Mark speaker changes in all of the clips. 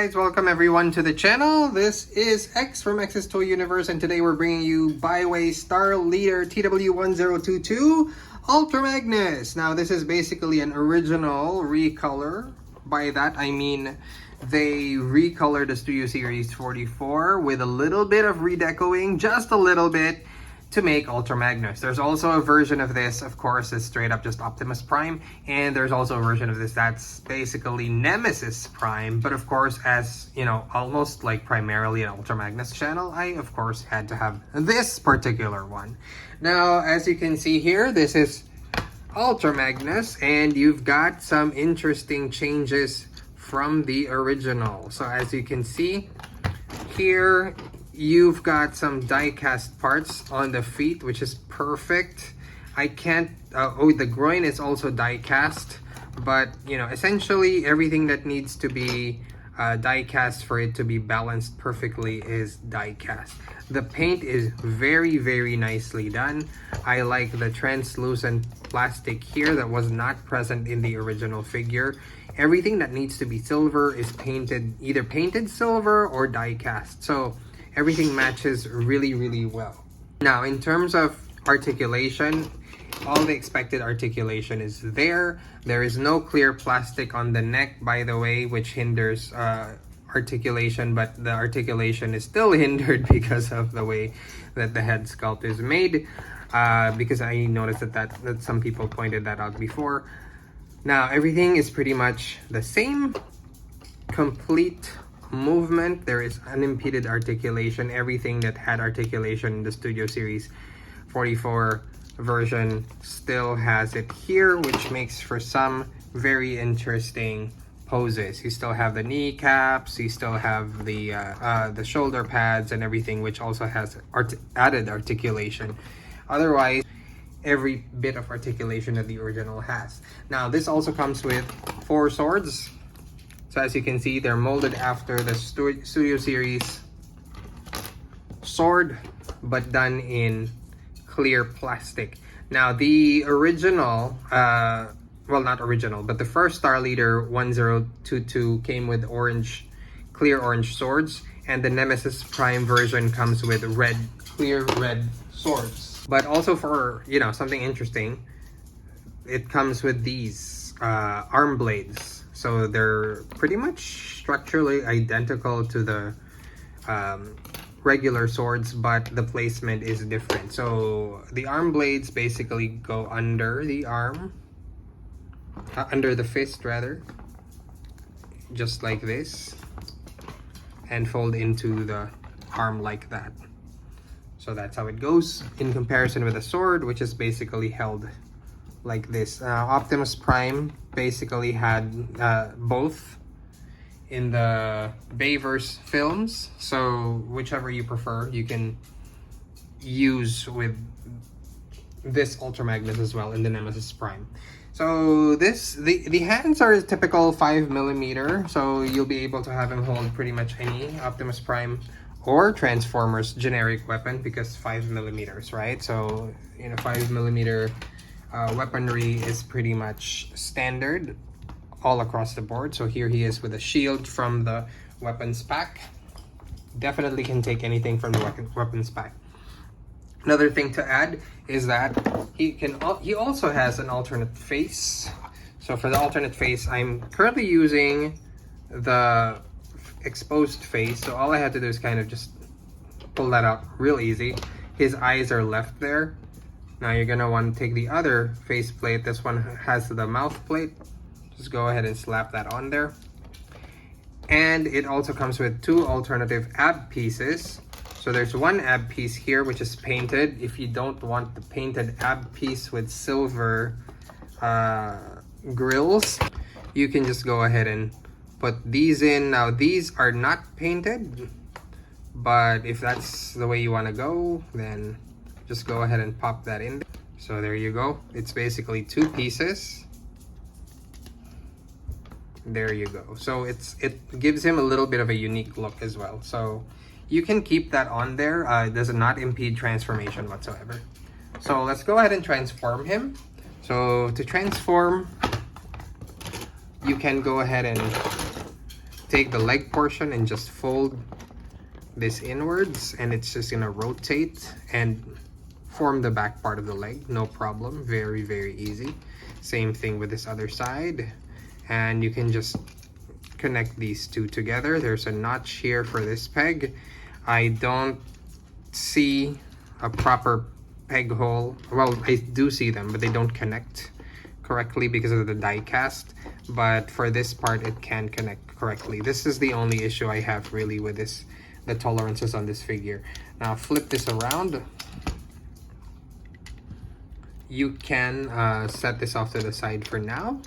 Speaker 1: Guys, welcome everyone to the channel. This is X from X's Toy Universe, and today we're bringing you Baiwei Star Leader TW-1022 Ultra Magnus. Now this is basically an original recolor. By that I mean they recolored the Studio Series 44 with a little bit of redecoing, just a little bit, to make Ultra Magnus. There's also a version of this, of course, is straight up just Optimus Prime, and there's also a version of this that's basically Nemesis Prime. But of course, as you know, almost like primarily an Ultra Magnus channel, I of course had to have this particular one. Now, as you can see here, this is Ultra Magnus, and you've got some interesting changes from the original. So as you can see here, you've got some die-cast parts on the feet, which is perfect. I can't, the groin is also die-cast, but you know, essentially everything that needs to be die-cast for it to be balanced perfectly is die-cast. The paint is very, very nicely done. I like the translucent plastic here that was not present in the original figure. Everything that needs to be silver is painted, either painted silver or die-cast. So everything matches really, really well. Now, in terms of articulation, all the expected articulation is there. There is no clear plastic on the neck, by the way, which hinders articulation, but the articulation is still hindered because of the way that the head sculpt is made, because I noticed that some people pointed that out before. Now, everything is pretty much the same. Complete movement, there is unimpeded articulation. Everything that had articulation in the Studio Series 44 version still has it here, which makes for some very interesting poses. You still have the kneecaps, you still have the shoulder pads and everything, which also has added articulation. Otherwise, every bit of articulation that the original has. Now, this also comes with 4 swords. So as you can see, they're molded after the Studio Series sword, but done in clear plastic. Now the original, well, not original, but the first Star Leader 1022 came with clear orange swords, and the Nemesis Prime version comes with clear red swords. But also, for, you know, something interesting, it comes with these arm blades. So they're pretty much structurally identical to the regular swords, but the placement is different. So the arm blades basically go under the arm, under the fist rather, just like this, and fold into the arm like that. So that's how it goes in comparison with a sword, which is basically held like this. Optimus Prime basically had both in the Bayverse films, so whichever you prefer you can use with this Ultra Magnus as well in the Nemesis Prime. So the hands are typical 5mm, so you'll be able to have him hold pretty much any Optimus Prime or Transformers generic weapon, because 5mm, right? So, you know, 5mm weaponry is pretty much standard all across the board. So here he is with a shield from the weapons pack. Definitely can take anything from the weapons pack. Another thing to add is that he also has an alternate face. So for the alternate face, I'm currently using the exposed face. So all I had to do is kind of just pull that out real easy. His eyes are left there. Now you're gonna want to take the other face plate. This one has the mouth plate. Just go ahead and slap that on there. And it also comes with 2 alternative ab pieces. So there's one ab piece here, which is painted. If you don't want the painted ab piece with silver grills, you can just go ahead and put these in. Now these are not painted, but if that's the way you want to go, then just go ahead and pop that in. So there you go. It's basically 2 pieces. There you go. So it gives him a little bit of a unique look as well. So you can keep that on there. It does not impede transformation whatsoever. So let's go ahead and transform him. So to transform, you can go ahead and take the leg portion and just fold this inwards, and it's just gonna rotate and form the back part of the leg. No problem. Very, very easy. Same thing with this other side, and you can just connect these two together. There's a notch here for this peg. I don't see a proper peg hole. Well, I do see them, but they don't connect correctly because of the die cast. But for this part, it can connect correctly. This is the only issue I have really with this, the tolerances on this figure. Now flip this around. You can set this off to the side for now.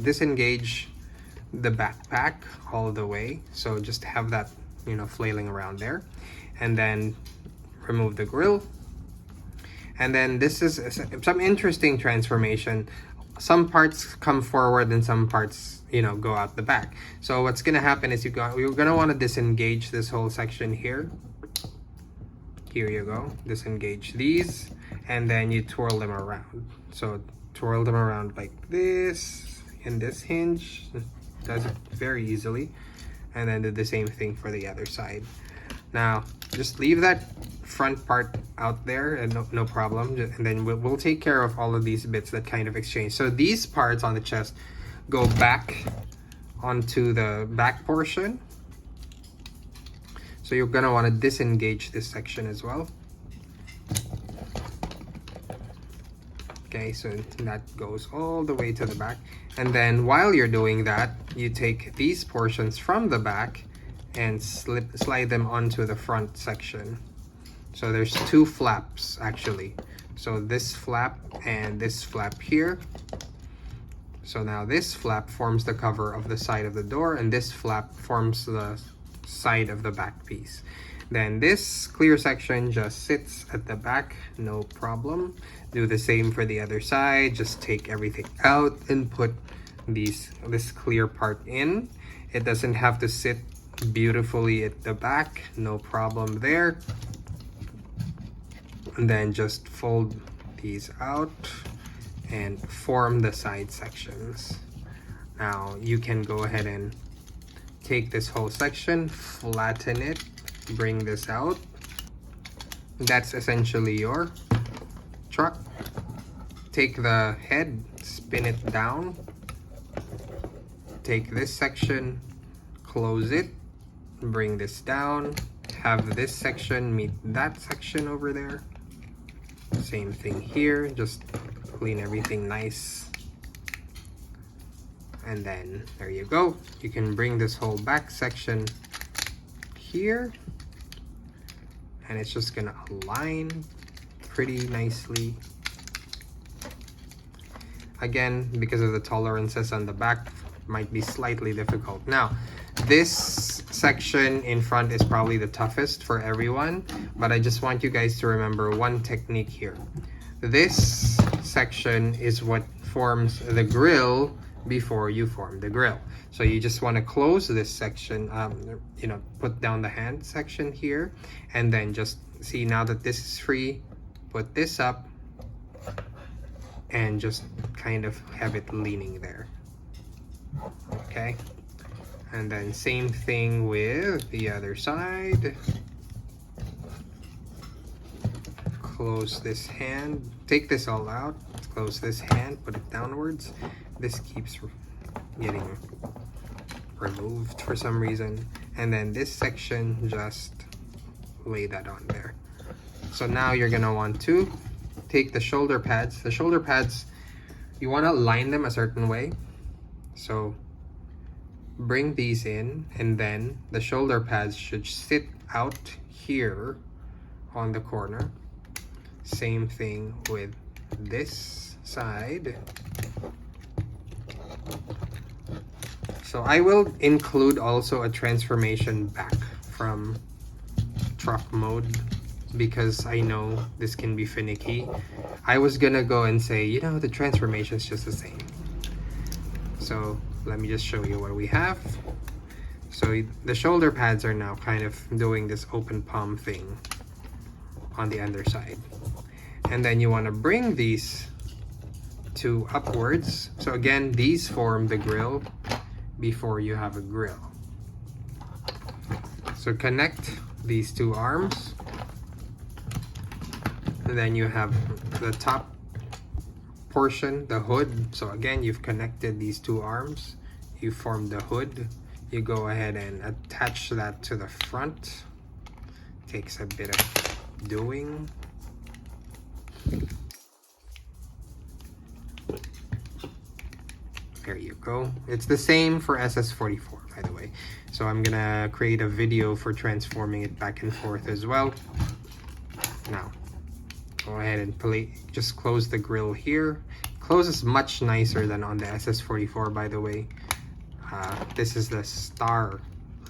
Speaker 1: Disengage the backpack all the way, so just have that, you know, flailing around there, and then remove the grill. And then this is some interesting transformation. Some parts come forward and some parts, you know, go out the back. So what's gonna happen is you're gonna want to disengage this whole section here. Here you go, disengage these, and then you twirl them around. So twirl them around like this, and this hinge does it very easily, and then do the same thing for the other side. Now just leave that front part out there, and no problem, and then we'll take care of all of these bits that kind of exchange. So these parts on the chest go back onto the back portion, so you're gonna want to disengage this section as well. Okay, so that goes all the way to the back, and then while you're doing that, you take these portions from the back and slide them onto the front section. So there's two flaps actually, so this flap and this flap here. So now this flap forms the cover of the side of the door, and this flap forms the side of the back piece. Then this clear section just sits at the back, no problem. Do the same for the other side. Just take everything out and put this clear part in. It doesn't have to sit beautifully at the back, no problem there. And then just fold these out and form the side sections. Now you can go ahead and take this whole section, flatten it, bring this out. That's essentially your truck. Take the head, spin it down, take this section, close it, bring this down, have this section meet that section over there. Same thing here, just clean everything nice, and then there you go. You can bring this whole back section here, and it's just gonna align pretty nicely. Again, because of the tolerances on the back, might be slightly difficult. Now this section in front is probably the toughest for everyone, but I just want you guys to remember one technique here. This section is what forms the grill before you form the grill. So you just want to close this section, you know, put down the hand section here, and then just see, now that this is free, put this up and just kind of have it leaning there. Okay, and then same thing with the other side. Close this hand, take this all out, close this hand, put it downwards. This keeps getting removed for some reason, and then this section, just lay that on there. So now you're gonna want to take the shoulder pads. The shoulder pads, you want to line them a certain way, so bring these in, and then the shoulder pads should sit out here on the corner. Same thing with this side. So I will include also a transformation back from truck mode, because I know this can be finicky. I was gonna go and say, you know, the transformation is just the same. So let me just show you what we have. So the shoulder pads are now kind of doing this open palm thing on the underside. And then you want to bring these two upwards. So again, these form the grill. before you have a grill. So connect these two arms, and then you have the top portion, the hood. So again, you've connected these two arms, you form the hood. You go ahead and attach that to the front. Takes a bit of doing. There you go. It's the same for SS44, by the way. So I'm gonna create a video for transforming it back and forth as well. Now, go ahead and just close the grill here. Closes much nicer than on the SS44, by the way. This is the Star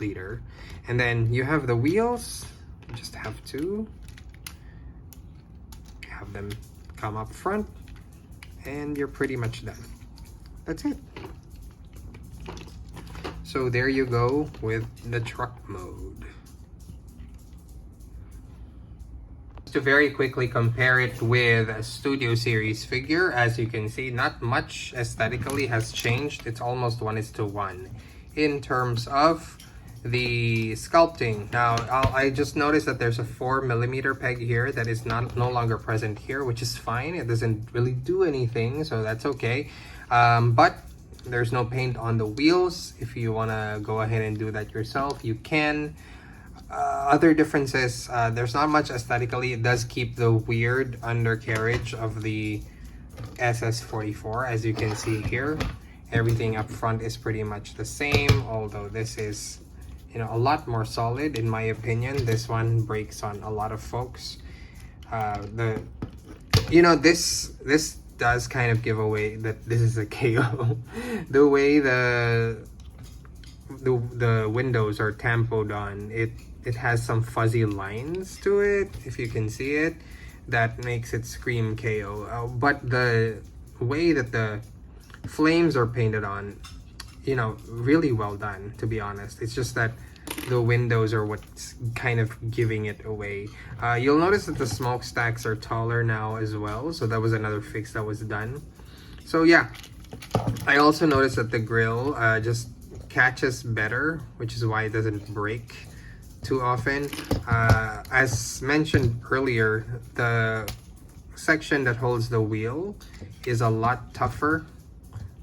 Speaker 1: Leader. And then you have the wheels. You just have to have them come up front, and you're pretty much done. That's it. So there you go with the truck mode. To very quickly compare it with a Studio Series figure, as you can see, not much aesthetically has changed. It's almost 1:1 in terms of the sculpting. Now, I just noticed that there's a 4mm peg here that is no longer present here, which is fine. It doesn't really do anything, so that's okay. But there's no paint on the wheels. If you want to go ahead and do that yourself, you can. Other differences, there's not much aesthetically. It does keep the weird undercarriage of the SS44, as you can see here. Everything up front is pretty much the same, although this is, you know, a lot more solid in my opinion. This one breaks on a lot of folks. This does kind of give away that this is a KO. The way the windows are tampoed on, it has some fuzzy lines to it, if you can see it, that makes it scream KO. But the way that the flames are painted on, you know, really well done, to be honest. It's just that the windows are what's kind of giving it away. You'll notice that the smokestacks are taller now as well, so that was another fix that was done. So yeah, I also noticed that the grill just catches better, which is why it doesn't break too often. As mentioned earlier, the section that holds the wheel is a lot tougher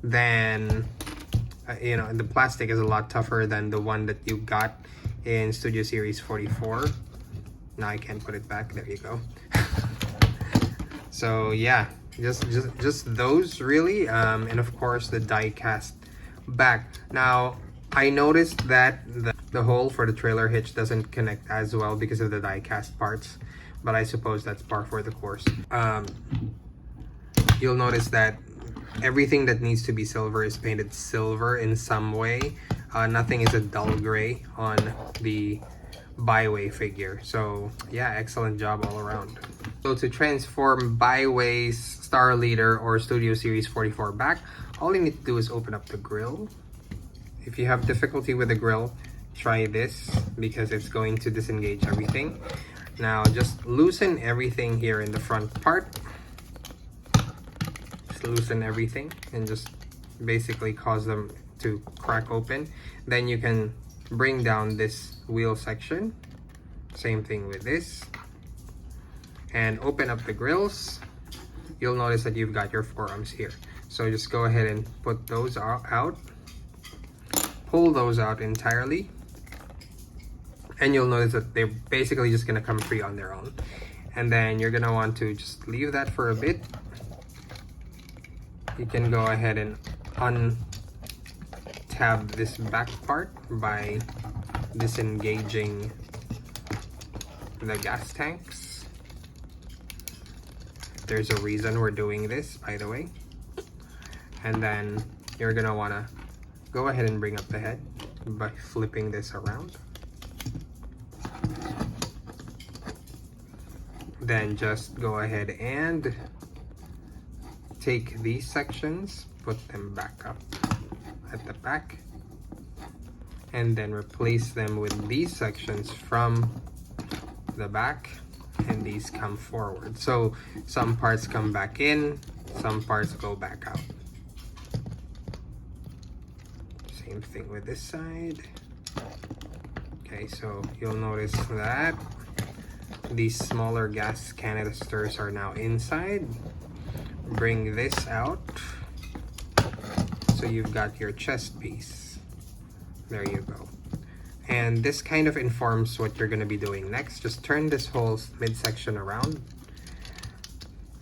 Speaker 1: than the plastic is a lot tougher than the one that you got in Studio Series 44. Now I can't put it back. There you go. So yeah, just those really, and of course the die cast back. Now I noticed that the hole for the trailer hitch doesn't connect as well because of the die cast parts, but I suppose that's par for the course. You'll notice that everything that needs to be silver is painted silver in some way. Nothing is a dull gray on the Baiwei figure. So yeah, excellent job all around. So to transform Baiwei's Star Leader or Studio Series 44 back, all you need to do is open up the grill. If you have difficulty with the grill, try this because it's going to disengage everything. Now just loosen everything here in the front part. Just loosen everything and just basically cause them to crack open. Then you can bring down this wheel section. Same thing with this. And open up the grills. You'll notice that you've got your forearms here. So just go ahead and put those out. Pull those out entirely. And you'll notice that they're basically just gonna come free on their own. And then you're gonna want to just leave that for a bit. You can go ahead and untab this back part by disengaging the gas tanks. There's a reason we're doing this, by the way. And then you're gonna wanna go ahead and bring up the head by flipping this around. Then just go ahead and take these sections, put them back up at the back, and then replace them with these sections from the back, and these come forward. So some parts come back in, some parts go back out. Same Same thing with this side. Okay, so you'll notice that these smaller gas canisters are now inside. Bring this out. So you've got your chest piece. There you go. And this kind of informs what you're going to be doing next. Just turn this whole midsection around.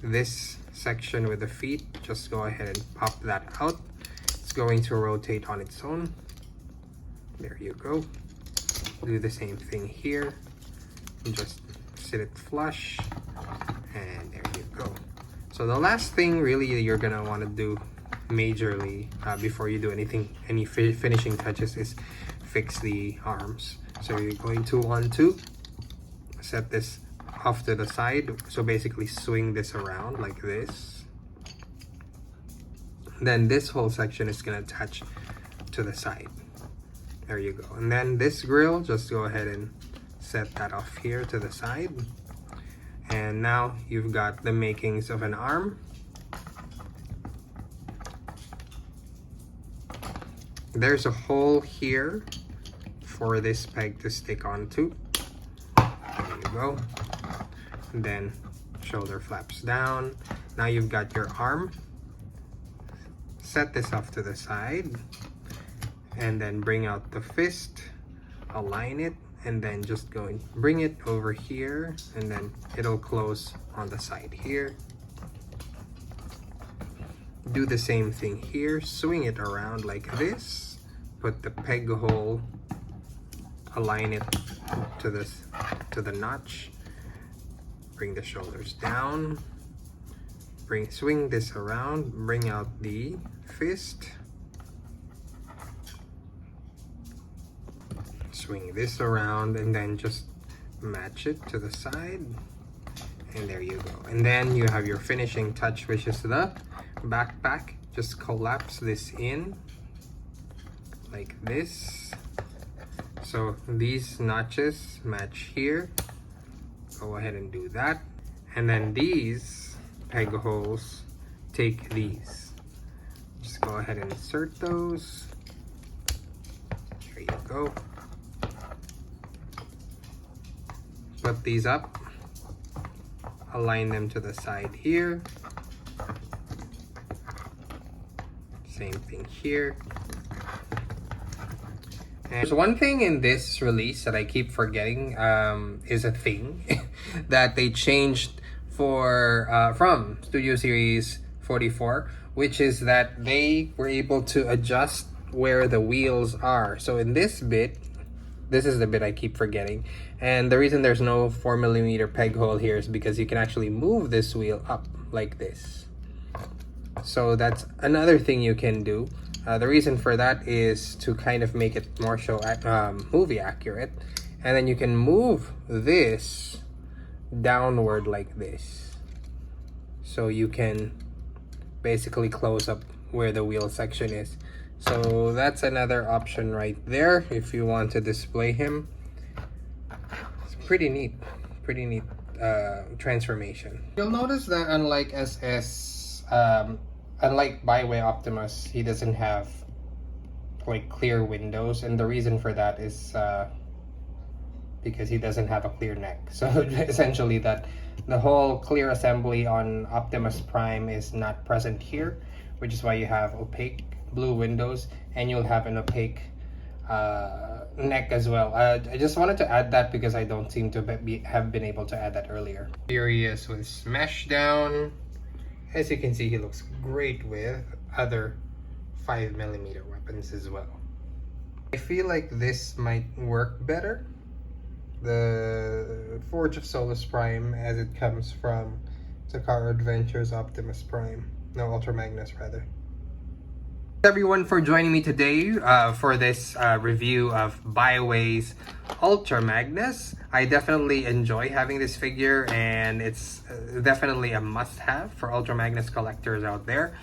Speaker 1: This section with the feet, just go ahead and pop that out. It's going to rotate on its own. There you go. Do the same thing here. And just sit it flush. And there you go. So the last thing really you're going to want to do majorly before you do any finishing touches is fix the arms. So you're going to want to set this off to the side. So basically swing this around like this. Then this whole section is going to attach to the side. There you go. And then this grill, just go ahead and set that off here to the side. And now you've got the makings of an arm. There's a hole here for this peg to stick onto. There you go. And then shoulder flaps down. Now you've got your arm. Set this off to the side. And then bring out the fist. Align it. And then just go and bring it over here. And then it'll close on the side here. Do the same thing here. Swing it around like this. Put the peg hole. Align it to the notch. Bring the shoulders down. Swing this around. Bring out the fist. Swing this around and then just match it to the side. And there you go. And then you have your finishing touch, which is the backpack. Just collapse this in like this. So these notches match here. Go ahead and do that. And then these peg holes take these. Just go ahead and insert those. There you go. Put these up. Align them to the side here. Same thing here. And there's one thing in this release that I keep forgetting is a thing that they changed for from Studio Series 44, which is that they were able to adjust where the wheels are. So in this bit, this is the bit I keep forgetting. And the reason there's no 4mm peg hole here is because you can actually move this wheel up like this. So that's another thing you can do. The reason for that is to kind of make it more movie accurate. And then you can move this downward like this. So you can basically close up where the wheel section is. So that's another option right there if you want to display him. It's pretty neat transformation. You'll notice that unlike unlike Baiwei Optimus, he doesn't have like clear windows, and the reason for that is because he doesn't have a clear neck. So essentially that the whole clear assembly on Optimus Prime is not present here, which is why you have opaque blue windows, and you'll have an opaque neck as well. I just wanted to add that because I don't seem to have been able to add that earlier. Here he is with his mesh down. As you can see, he looks great with other 5mm weapons as well. I feel like this might work better. The Forge of Solus Prime, as it comes from Takara Adventures Optimus Prime. No, Ultra Magnus rather. Everyone for joining me today for this review of Baiwei's Ultra Magnus. I definitely enjoy having this figure, and it's definitely a must-have for Ultra Magnus collectors out there.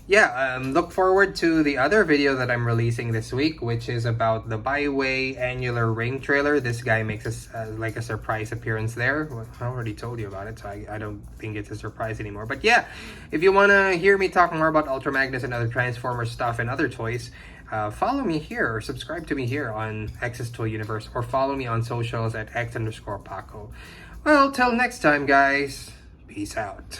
Speaker 1: Yeah, look forward to the other video that I'm releasing this week, which is about the Baiwei annular ring trailer. This guy makes like a surprise appearance there. Well, I already told you about it, so I don't think it's a surprise anymore. But yeah, if you want to hear me talk more about Ultra Magnus and other Transformers stuff and other toys, follow me here or subscribe to me here on X's Toy Universe, or follow me on socials at X_Paco. Well, till next time, guys. Peace out.